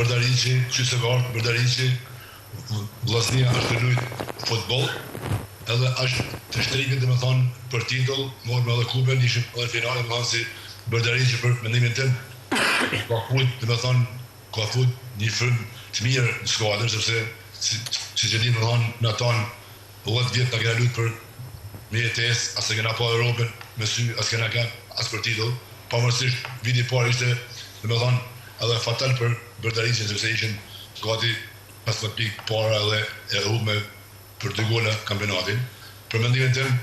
Berdariqi, qytetar Berdariqi, vllaznia është të luajë futboll, edhe është të shtrikët domethënë për titull, morëm edhe kupën, ishim edhe finale, domethënë si Berdariqi për mendimin tim ka fut një frymë të mirë në skuadër, sepse si që di domethënë në tonë 10 vjet na kena luajtur për me ETS, as e kena pa Europën me sy, as kena as për titull, pavarësisht viti i parë ishte domethënë edhe fatal për Berdariqin, sepse ishin gati 15 pikë para edhe e humbë për 2 gola kampionatin. Për mendimin tim,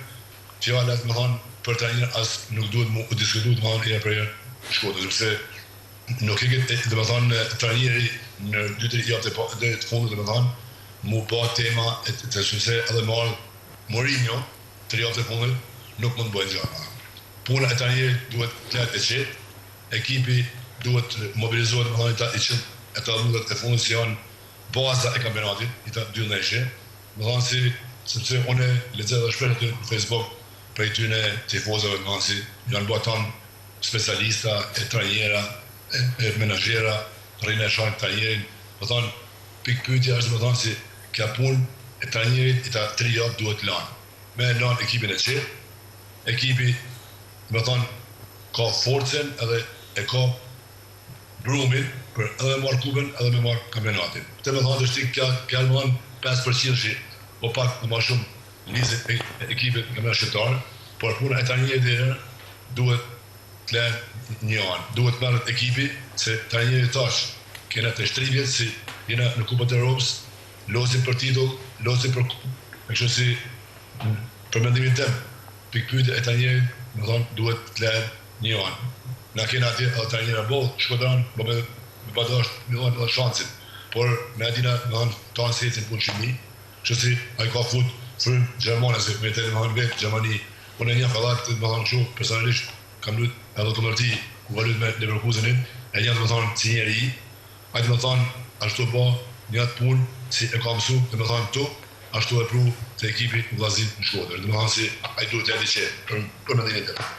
fjala domethënë për trajner as nuk duhet mu diskutuar domethënë herë për herë Shkodrën, sepse nuk e ke domethënë trajneri në 2-3 javë të fundit domethënë mu pa tema të shënse edhe marrë Mourinho 3 javë të fundit nuk mund të bëjë gjë. Puna e trajnerit duhet të jetë e qetë, ekipi duhet mobilizohet domethënë ata lutet e fundit që janë baza e kampionatit, ata dy ndeshje. Domethënë sepse unë lexoj edhe shpesh aty në Facebook prej tyne tifozëve domethënë si janë bërë specialista, e trajnera, e menaxhera, rrinë e shajnë trajnerin. Domethënë pikpyetja është domethënë si kjo punë e trajnerit i ta 3 javë duhet lanë. Me lanë ekipin e qetë, ekipi domethënë ka forcën edhe e ka brumin për edhe marrë kupën edhe me marrë kampionatin. Të me thonë të shtik kjo almohan 5% o pak më shumë lizit e ekipit kampionat shqiptar, por puna e trajnerit duhet të lejë një anë. Duhet merret ekipi, se trajneri tash kena të 3 vjet si jena në Kupën e Europës, losim për titull, losim për kështu si për mendimin tim, pikpyetja e trajnerit, më thonë, duhet të lejë një anë. Na kena atje edhe trajnera boll, Shkodran, me badash Milan edhe shansin, por me adina me thonë tanë se ecin punë shqipni, kështu si ai ka fut frymë gjermane, se me të me thonë vetë Gjermani, unë e një fallat me thonë kështu, personalisht kam lut edhe të mërti, ku ka lut me Leverkusenin, e një të me thonë si njeri, ajtë me thonë ashtu po një atë punë, si e ka mësu, dhe me thonë tu, ashtu e pru të ekipi vllazit në Shkodër, dhe me thonë si ajtë duhet e di që për mendimin tim.